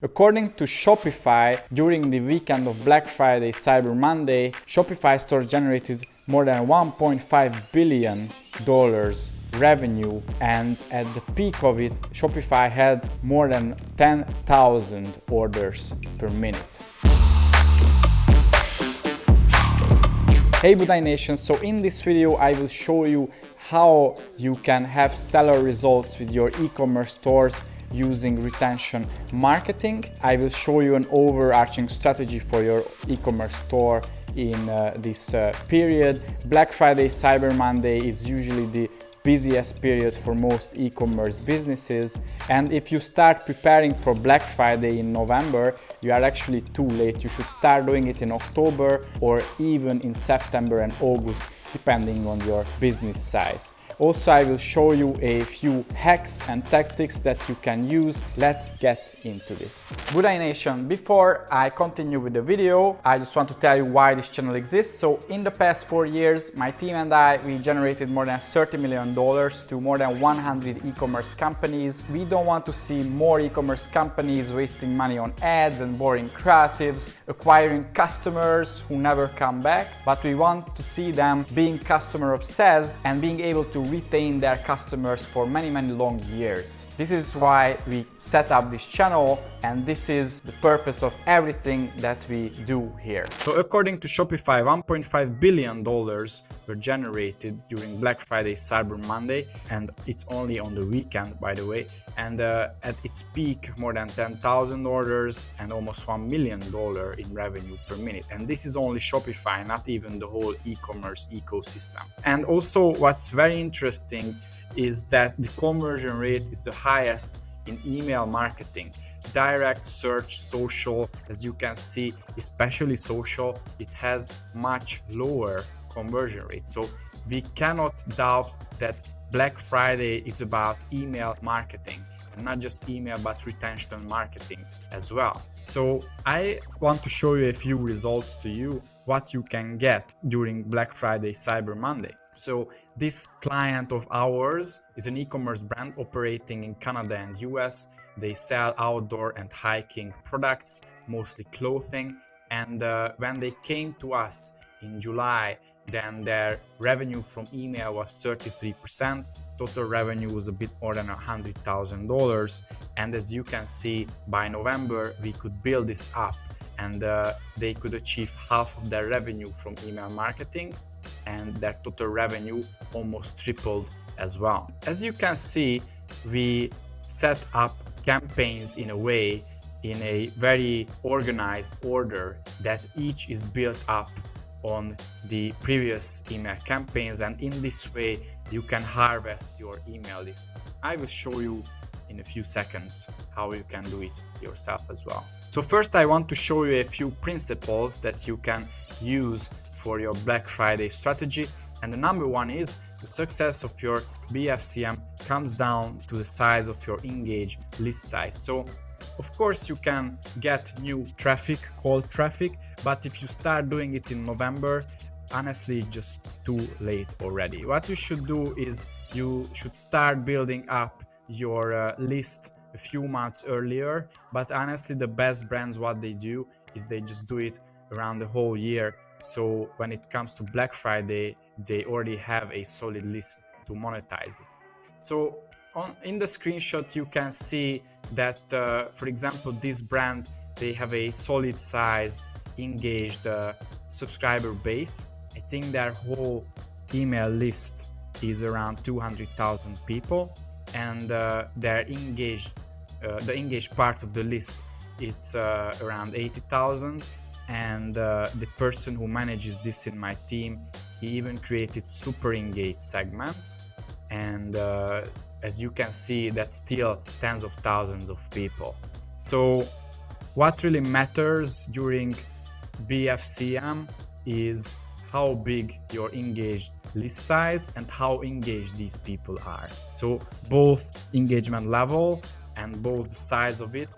According to Shopify, during the weekend of Black Friday, Cyber Monday, Shopify stores generated more than $1.5 billion revenue, and at the peak of it, Shopify had more than 10,000 orders per minute. Hey Budai Nation, so in this video I will show you how you can have stellar results with your e-commerce stores using retention marketing. I will show you an overarching strategy for your e-commerce store in this period. Black Friday, Cyber Monday is usually the busiest period for most e-commerce businesses, and if you start preparing for Black Friday in November, you are actually too late. You should start doing it in October or even in September and August, depending on your business size. Also, I will show you a few hacks and tactics that you can use. Let's get into this. Budai Nation, before I continue with the video, I just want to tell you why this channel exists. So in the past 4 years, my team and we generated more than $30 million to more than 100 e-commerce companies. We don't want to see more e-commerce companies wasting money on ads and boring creatives, acquiring customers who never come back, but we want to see them being customer obsessed and being able to retain their customers for many long years. This is why we set up this channel, and this is the purpose of everything that we do here. So according to Shopify, $1.5 billion were generated during Black Friday, Cyber Monday, and it's only on the weekend, by the way. And at its peak, more than 10,000 orders and almost $1 million in revenue per minute. And this is only Shopify, not even the whole e-commerce ecosystem. And also what's very interesting is that the conversion rate is the highest in email marketing. Direct search, social, as you can see, especially social, it has much lower conversion rate. So we cannot doubt that Black Friday is about email marketing, and not just email but retention marketing as well. So I want to show you a few results to you what you can get during Black Friday, Cyber Monday. So this client of ours is an e-commerce brand operating in Canada and US. They sell outdoor and hiking products, mostly clothing. And when they came to us in July, then their revenue from email was 33%. Total revenue was a bit more than $100,000. And as you can see, by November, we could build this up, and they could achieve half of their revenue from email marketing, and their total revenue almost tripled as well. As you can see, we set up campaigns in a very organized order that each is built up on the previous email campaigns, and in this way you can harvest your email list. I will show you in a few seconds how you can do it yourself as well. So first I want to show you a few principles that you can use for your Black Friday strategy. And the number one is the success of your BFCM comes down to the size of your engaged list size. So of course you can get new traffic, cold traffic, but if you start doing it in November, honestly just too late already. What you should do is you should start building up your list a few months earlier, but honestly the best brands, what they do is they just do it around the whole year. So when it comes to Black Friday, they already have a solid list to monetize it. So in the screenshot, you can see that, for example, this brand, they have a solid sized, engaged subscriber base. I think their whole email list is around 200,000 people, and their engaged, the engaged part of the list, it's around 80,000. And the person who manages this in my team, he even created super engaged segments, and as you can see, that's still tens of thousands of people. So what really matters during BFCM is how big your engaged list size and how engaged these people are. So both engagement level and both the size of it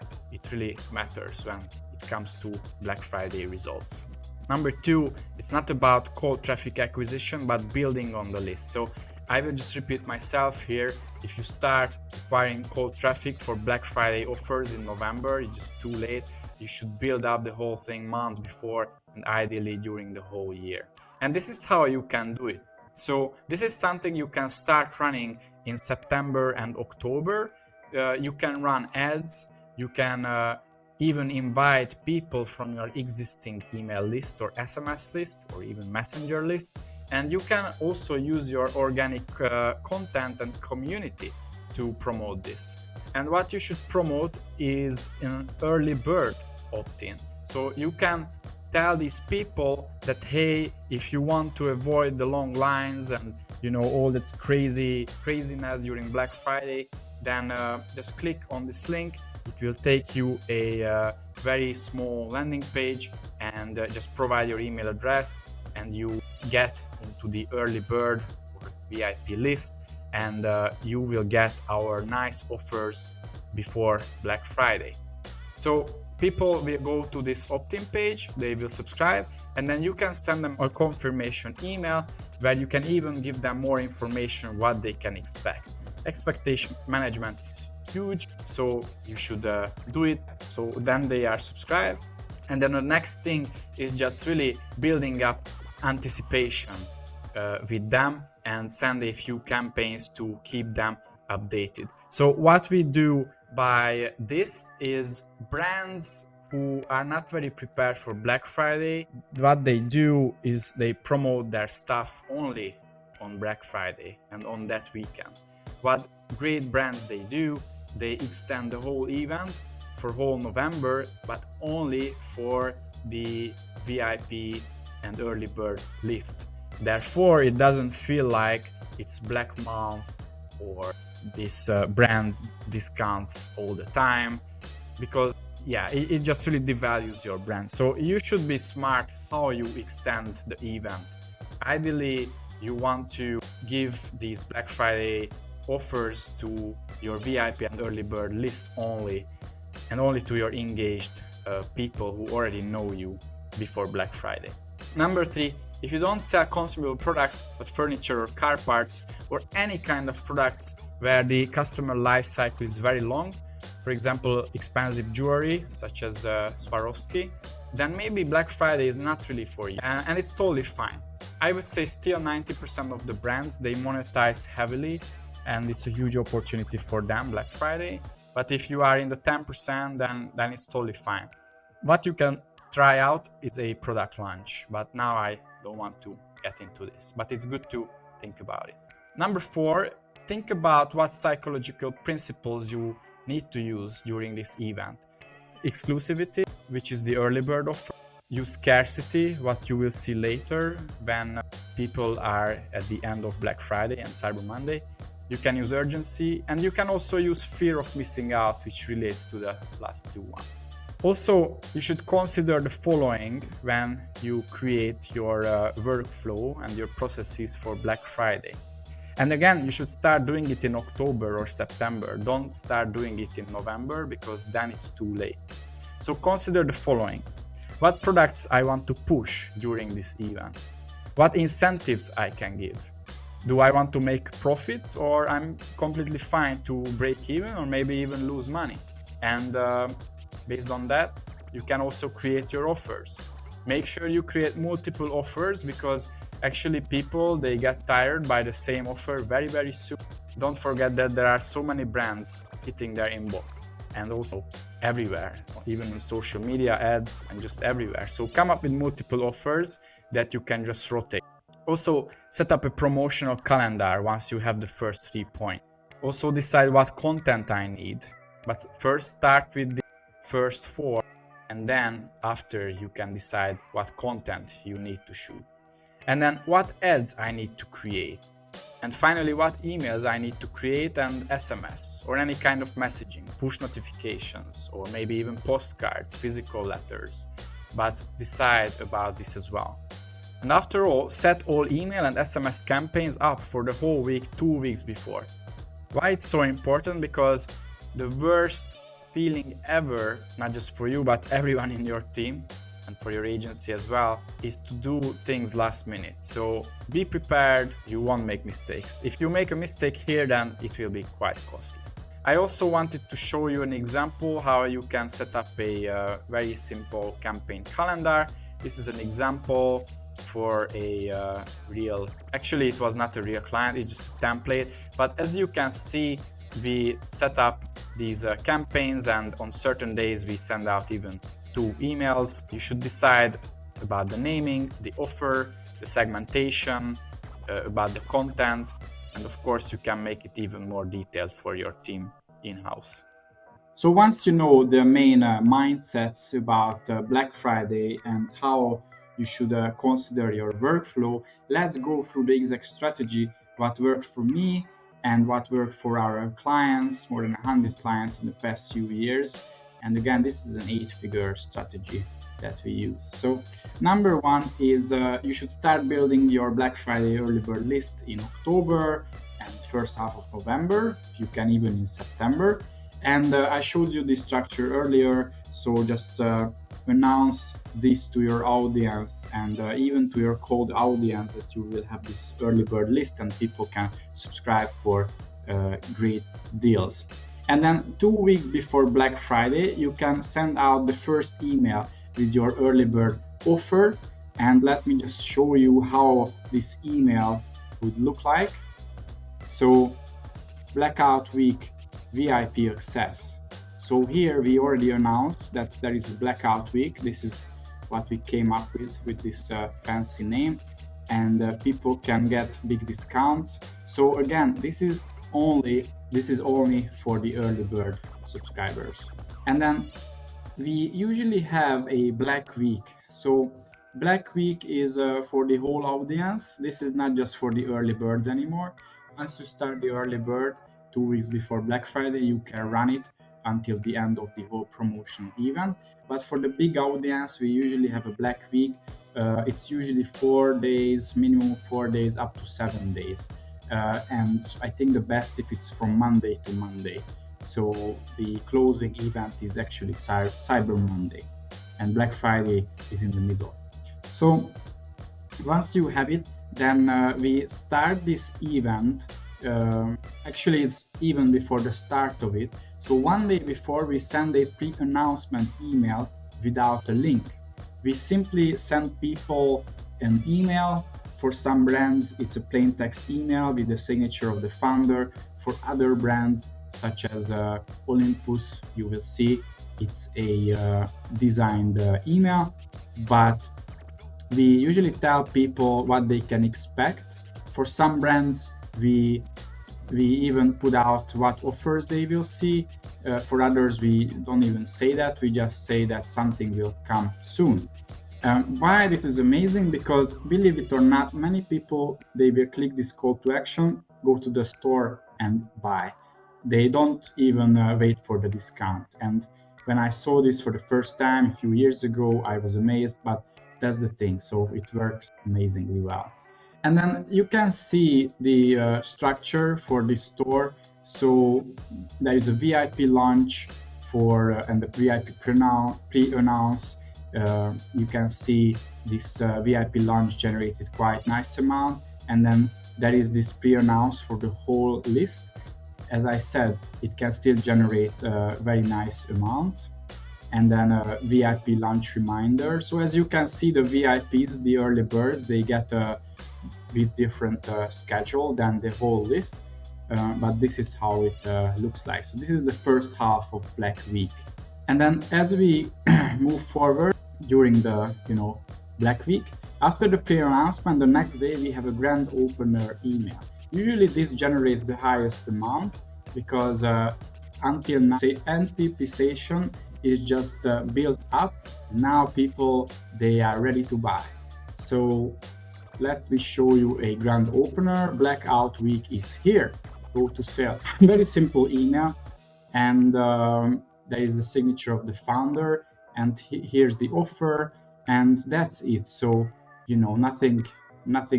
really matters when it comes to Black Friday results. Number two, it's not about cold traffic acquisition, but building on the list. So I will just repeat myself here. If you start acquiring cold traffic for Black Friday offers in November, it's just too late. You should build up the whole thing months before and ideally during the whole year. And this is how you can do it. So this is something you can start running in September and October. You can run ads, you can even invite people from your existing email list or SMS list or even messenger list. And you can also use your organic content and community to promote this. And what you should promote is an early bird opt-in. So you can tell these people that, hey, if you want to avoid the long lines and all that craziness during Black Friday, then just click on this link. It will take you a very small landing page and just provide your email address and you get into the early bird or VIP list, and you will get our nice offers before Black Friday. So people will go to this opt-in page, they will subscribe, and then you can send them a confirmation email where you can even give them more information what they can expect. Expectation management is huge, so you should do it. So then they are subscribed, and then the next thing is just really building up anticipation with them and send a few campaigns to keep them updated. So what we do by this is brands who are not very prepared for Black Friday, what they do is they promote their stuff only on Black Friday and on that weekend. What great brands they do, they extend the whole event for whole November, but only for the VIP and early bird list. Therefore, it doesn't feel like it's Black Month or this brand discounts all the time, because it just really devalues your brand. So you should be smart how you extend the event. Ideally, you want to give these Black Friday offers to your VIP and early bird list only, and only to your engaged people who already know you before Black Friday. Number 3, if you don't sell consumable products but furniture or car parts or any kind of products where the customer life cycle is very long, for example expensive jewelry such as Swarovski, then maybe Black Friday is not really for you, and it's totally fine. I would say still 90% of the brands, they monetize heavily and it's a huge opportunity for them, Black Friday. But if you are in the 10%, then it's totally fine. What you can try out is a product launch, but now I don't want to get into this, but it's good to think about it. Number 4, think about what psychological principles you need to use during this event. Exclusivity, which is the early bird offer. Use scarcity, what you will see later when people are at the end of Black Friday and Cyber Monday. You can use urgency, and you can also use fear of missing out, which relates to the last two ones. Also, you should consider the following when you create your workflow and your processes for Black Friday. And again, you should start doing it in October or September. Don't start doing it in November, because then it's too late. So consider the following. What products I want to push during this event? What incentives I can give? Do I want to make profit, or I'm completely fine to break even or maybe even lose money? And based on that, you can also create your offers. Make sure you create multiple offers, because actually people, they get tired by the same offer very, very soon. Don't forget that there are so many brands hitting their inbox, and also everywhere, even on social media, ads, and just everywhere. So come up with multiple offers that you can just rotate. Also, set up a promotional calendar once you have the first 3 points. Also decide what content I need, but first start with the first 4, and then after you can decide what content you need to shoot. And then what ads I need to create. And finally, what emails I need to create, and SMS or any kind of messaging, push notifications, or maybe even postcards, physical letters. But decide about this as well. And after all, set all email and SMS campaigns up for the whole week, 2 weeks before. Why it's so important? Because the worst feeling ever, not just for you, but everyone in your team, and for your agency as well, is to do things last minute. So be prepared, you won't make mistakes. If you make a mistake here, then it will be quite costly. I also wanted to show you an example how you can set up a very simple campaign calendar. This is an example for a actually it was not a real client, it's just a template. But as you can see, we set up these campaigns, and on certain days we send out even 2 emails. You should decide about the naming, the offer, the segmentation, about the content, and of course you can make it even more detailed for your team in-house. So once you know the main mindsets about Black Friday and how you should consider your workflow, let's go through the exact strategy, what worked for me and what worked for our clients, more than 100 clients in the past few years. And again, this is an 8-figure strategy that we use. So number 1 is you should start building your Black Friday early bird list in October and first half of November, if you can even in September. And I showed you this structure earlier, so just announce this to your audience and even to your cold audience that you will have this early bird list and people can subscribe for great deals. And then 2 weeks before Black Friday, you can send out the first email with your early bird offer. And let me just show you how this email would look like. So Blackout Week VIP access. So here we already announced that there is a Blackout Week. This is what we came up with this fancy name, and people can get big discounts. So again, this is only for the early bird subscribers. And then we usually have a Black Week. So Black Week is for the whole audience. This is not just for the early birds anymore. Once you start the early bird 2 weeks before Black Friday, you can run it until the end of the whole promotion event. But for the big audience, we usually have a Black Week. It's usually 4 days, minimum 4 days, up to 7 days. And I think the best if it's from Monday to Monday. So the closing event is actually Cyber Monday, and Black Friday is in the middle. So once you have it, then we start this event. Actually, it's even before the start of it. So 1 day before, we send a pre-announcement email without a link. We simply send people an email. For some brands, it's a plain text email with the signature of the founder. For other brands, such as Olympus, you will see it's a designed email. But we usually tell people what they can expect. For some brands, we even put out what offers they will see. For others, we don't even say that. We just say that something will come soon. Why this is amazing? Because believe it or not, many people, they will click this call to action, go to the store and buy. They don't even wait for the discount. And when I saw this for the first time a few years ago, I was amazed, but that's the thing. So it works amazingly well. And then you can see the structure for this store. So there is a VIP launch and the VIP pre-announce. You can see this VIP launch generated quite nice amount. And then there is this pre-announce for the whole list. As I said, it can still generate very nice amounts. And then a VIP launch reminder. So as you can see, the VIPs, the early birds, they get a bit different schedule than the whole list. But this is how it looks like. So this is the first half of Black Week. And then as we move forward during the Black Week, after the pre-announcement, the next day we have a grand opener email. Usually this generates the highest amount because until now, anticipation is just built up. Now people, they are ready to buy. So let me show you a grand opener. Blackout Week is here. Go to sale. Very simple email, and there is the signature of the founder, and here's the offer, and that's it. So nothing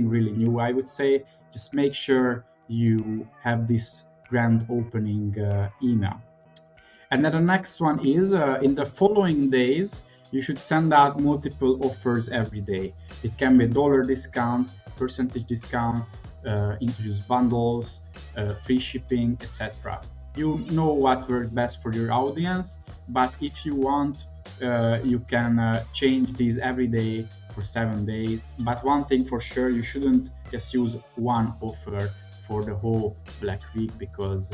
really new, I would say. Just make sure you have this grand opening email. And then the next one is in the following days you should send out multiple offers every day. It can be dollar discount, percentage discount, introduce bundles, free shipping, etc. You know what works best for your audience, but if you want, you can change these every day for 7 days. But one thing for sure, you shouldn't just use one offer for the whole Black Week, because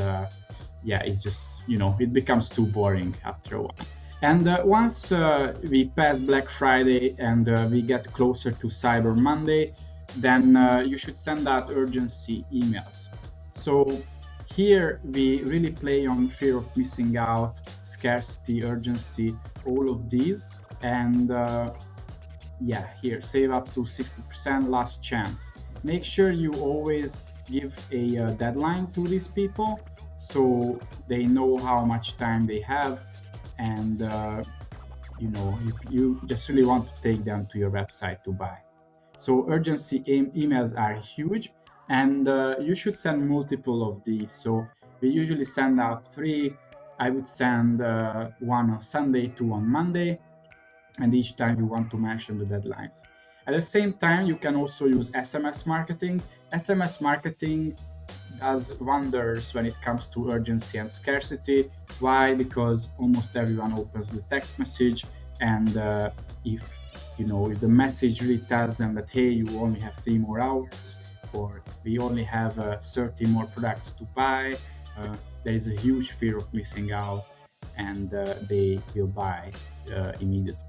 yeah, it just, it becomes too boring after a while. And once we pass Black Friday and we get closer to Cyber Monday, then you should send out urgency emails. So here we really play on fear of missing out, scarcity, urgency, all of these. And yeah, here, save up to 60%, last chance. Make sure you always give a deadline to these people, so they know how much time they have, and you just really want to take them to your website to buy. So urgency emails are huge, and you should send multiple of these. So we usually send out 3. I would send one on Sunday, 2 on Monday, and each time you want to mention the deadlines. At the same time, you can also use SMS marketing. SMS marketing does wonders when it comes to urgency and scarcity. Why? Because almost everyone opens the text message, and if the message really tells them that, hey, you only have 3 more hours, or we only have 30 more products to buy, there is a huge fear of missing out, and they will buy immediately.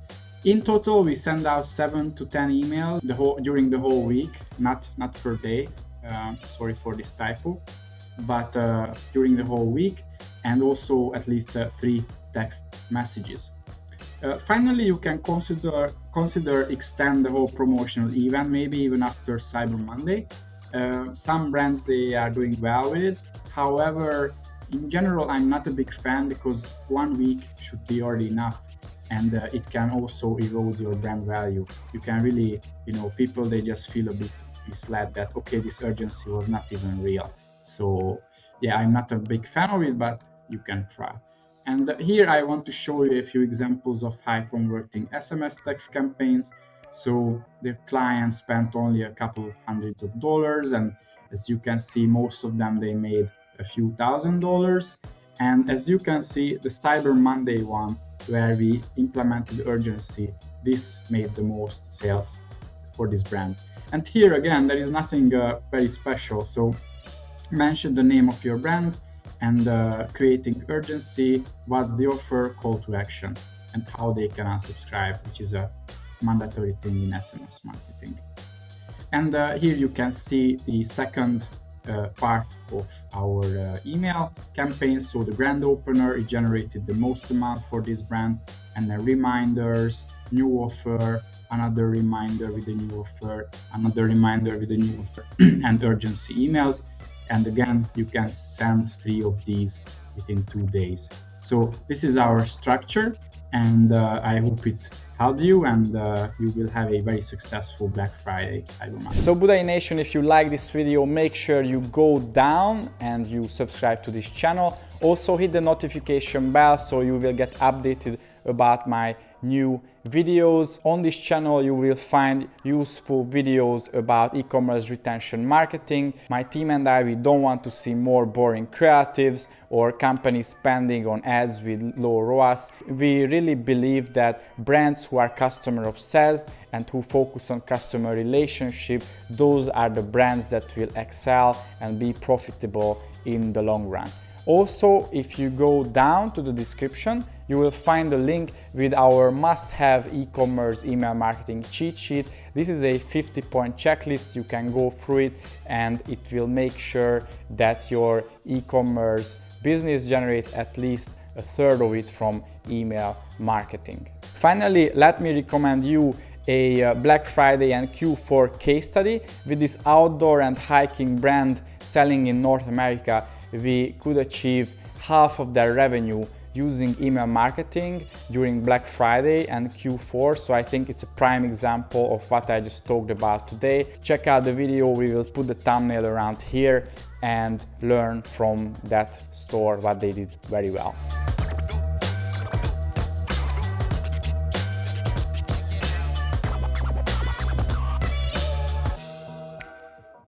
In total, we send out 7 to 10 emails during the whole week, not per day. Sorry for this typo, but during the whole week, and also at least 3 text messages. Finally, you can consider extend the whole promotional event, maybe even after Cyber Monday. Some brands, they are doing well with it. However, in general, I'm not a big fan, because 1 week should be already enough, and it can also erode your brand value. You can really, people, they just feel a bit misled that, okay, this urgency was not even real. So yeah, I'm not a big fan of it, but you can try. And here I want to show you a few examples of high converting SMS text campaigns. So the client spent only a couple hundreds of dollars, and as you can see, most of them, they made a few $1,000s. And as you can see, the Cyber Monday one, where we implemented urgency, this made the most sales for this brand. And here again, there is nothing very special. So mention the name of your brand, and creating urgency, what's the offer, call to action, and how they can unsubscribe, which is a mandatory thing in SMS marketing. And here you can see the second part of our email campaign. So the brand opener, it generated the most amount for this brand, and then reminders, new offer, another reminder with a new offer, another reminder with a new offer, and urgency emails. And again, you can send 3 of these within 2 days. So this is our structure, and I hope it helped you, and you will have a very successful Black Friday, Cyber Monday. So Budai Nation, if you like this video, make sure you go down and you subscribe to this channel. Also hit the notification bell so you will get updated about my new videos. On this channel you will find useful videos about e-commerce retention marketing. My team and I, we don't want to see more boring creatives or companies spending on ads with low ROAS. We really believe that brands who are customer obsessed and who focus on customer relationship, those are the brands that will excel and be profitable in the long run. Also, if you go down to the description, you will find a link with our must-have e-commerce email marketing cheat sheet. This is a 50-point checklist. You can go through it, and it will make sure that your e-commerce business generates at least a third of it from email marketing. Finally, let me recommend you a Black Friday and Q4 case study. With this outdoor and hiking brand selling in North America, we could achieve half of their revenue using email marketing during Black Friday and Q4. So I think it's a prime example of what I just talked about today. Check out the video, we will put the thumbnail around here, and learn from that store what they did very well.